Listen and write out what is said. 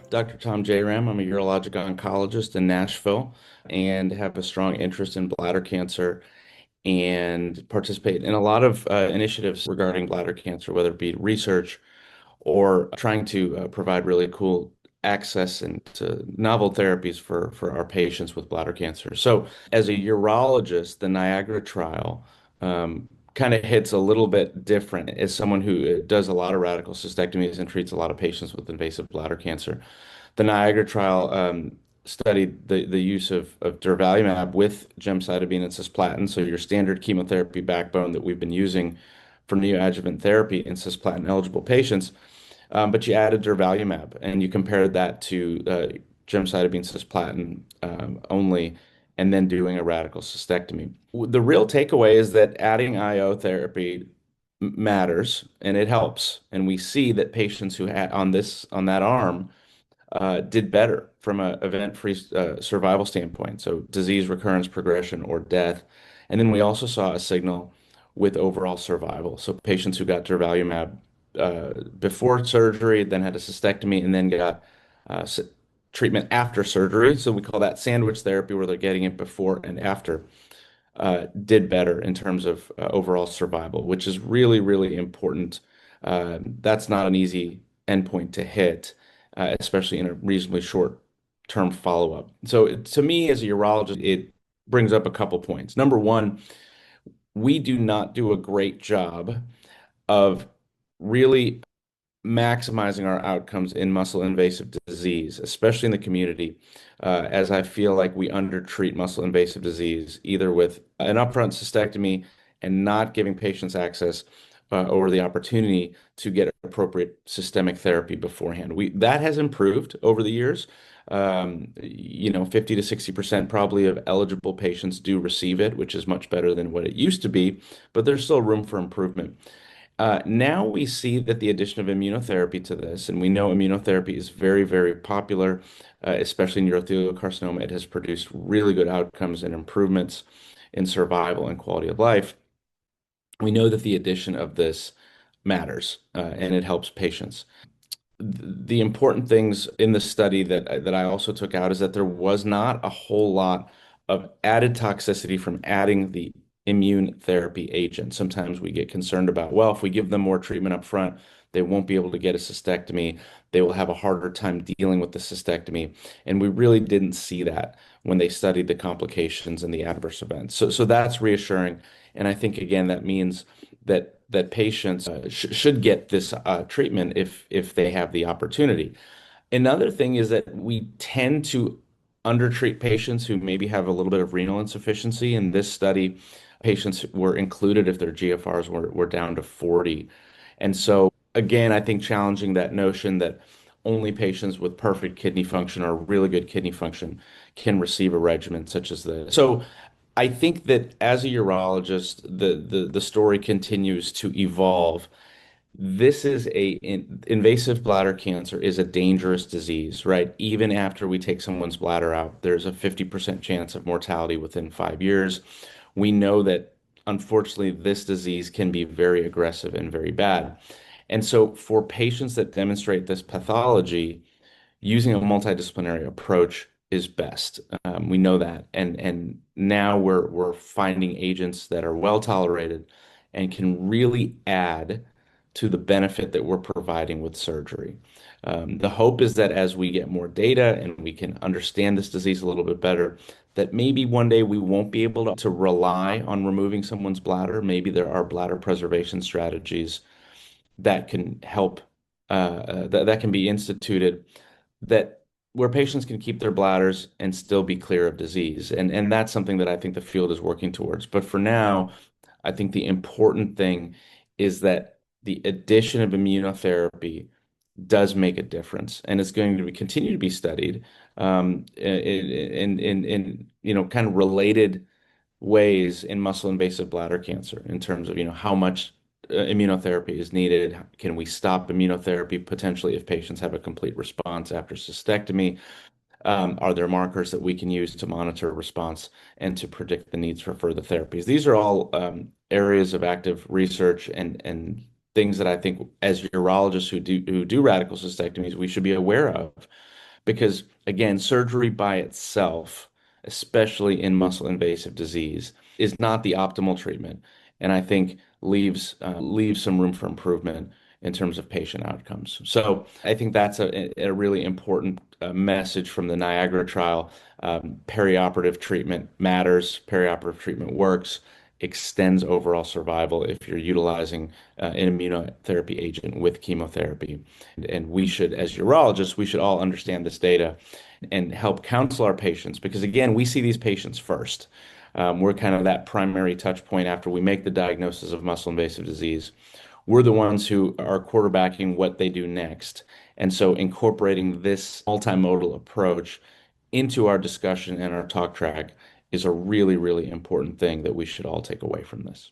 Dr. Tom Jayram. I'm a urologic oncologist in Nashville and have a strong interest in bladder cancer and participate in a lot of initiatives regarding bladder cancer, whether it be research or trying to provide really cool access and to novel therapies for our patients with bladder cancer. So, as a urologist, the NIAGARA trial kind of hits a little bit different as someone who does a lot of radical cystectomies and treats a lot of patients with invasive bladder cancer. The Niagara trial studied the use of durvalumab with gemcitabine and cisplatin, so your standard chemotherapy backbone that we've been using for neoadjuvant therapy in cisplatin eligible patients. But you added durvalumab and you compared that to gemcitabine cisplatin only, and then doing a radical cystectomy. The real takeaway is that adding IO therapy matters and it helps. And we see that patients who had on that arm did better from an event-free survival standpoint, so disease recurrence, progression, or death. And then we also saw a signal with overall survival. So patients who got durvalumab before surgery, then had a cystectomy, and then got uh, s- treatment after surgery. So we call that sandwich therapy, where they're getting it before and after, did better in terms of overall survival, which is really, really important. That's not an easy endpoint to hit, especially in a reasonably short term follow-up. So to me, as a urologist, it brings up a couple points. Number one, we do not do a great job of really maximizing our outcomes in muscle invasive disease, especially in the community, as I feel like we undertreat muscle invasive disease, either with an upfront cystectomy and not giving patients access or the opportunity to get appropriate systemic therapy beforehand. That has improved over the years. 50 to 60% probably of eligible patients do receive it, which is much better than what it used to be, but there's still room for improvement. Now we see that the addition of immunotherapy to this, and we know immunotherapy is very, very popular, especially in urothelial carcinoma. It has produced really good outcomes and improvements in survival and quality of life. We know that the addition of this matters, and it helps patients. The important things in the study that I also took out is that there was not a whole lot of added toxicity from adding the immune therapy agent. Sometimes we get concerned about, well, if we give them more treatment up front, they won't be able to get a cystectomy. They will have a harder time dealing with the cystectomy. And we really didn't see that when they studied the complications and the adverse events. So that's reassuring. And I think, again, that means that patients should get this treatment if they have the opportunity. Another thing is that we tend to undertreat patients who maybe have a little bit of renal insufficiency. In this study, patients were included if their GFRs were down to 40. And so, again, I think challenging that notion that only patients with perfect kidney function or really good kidney function can receive a regimen such as this. So I think that as a urologist, the story continues to evolve. This is invasive bladder cancer is a dangerous disease, right? Even after we take someone's bladder out, there's a 50% chance of mortality within 5 years. We know that unfortunately this disease can be very aggressive and very bad. And so for patients that demonstrate this pathology, using a multidisciplinary approach is best. We know that, and now we're finding agents that are well tolerated and can really add to the benefit that we're providing with surgery. The hope is that as we get more data and we can understand this disease a little bit better, that maybe one day we won't be able to rely on removing someone's bladder. Maybe there are bladder preservation strategies that can help, that can be instituted, that where patients can keep their bladders and still be clear of disease. And that's something that I think the field is working towards. But for now, I think the important thing is that the addition of immunotherapy does make a difference, and it's going to continue to be studied in kind of related ways in muscle invasive bladder cancer in terms of how much immunotherapy is needed. Can we stop immunotherapy potentially if patients have a complete response after cystectomy? Are there markers that we can use to monitor response and to predict the needs for further therapies? These are all areas of active research and things that I think as urologists who do radical cystectomies, we should be aware of. because again, surgery by itself, especially in muscle invasive disease, is not the optimal treatment, and I think leaves some room for improvement in terms of patient outcomes. So I think that's a really important message from the Niagara trial. Perioperative treatment matters. Perioperative treatment works, extends overall survival if you're utilizing an immunotherapy agent with chemotherapy. And we should, as urologists, we should all understand this data and help counsel our patients because, again, we see these patients first. We're kind of that primary touch point after we make the diagnosis of muscle invasive disease. We're the ones who are quarterbacking what they do next. And so incorporating this multimodal approach into our discussion and our talk track is a really, really important thing that we should all take away from this.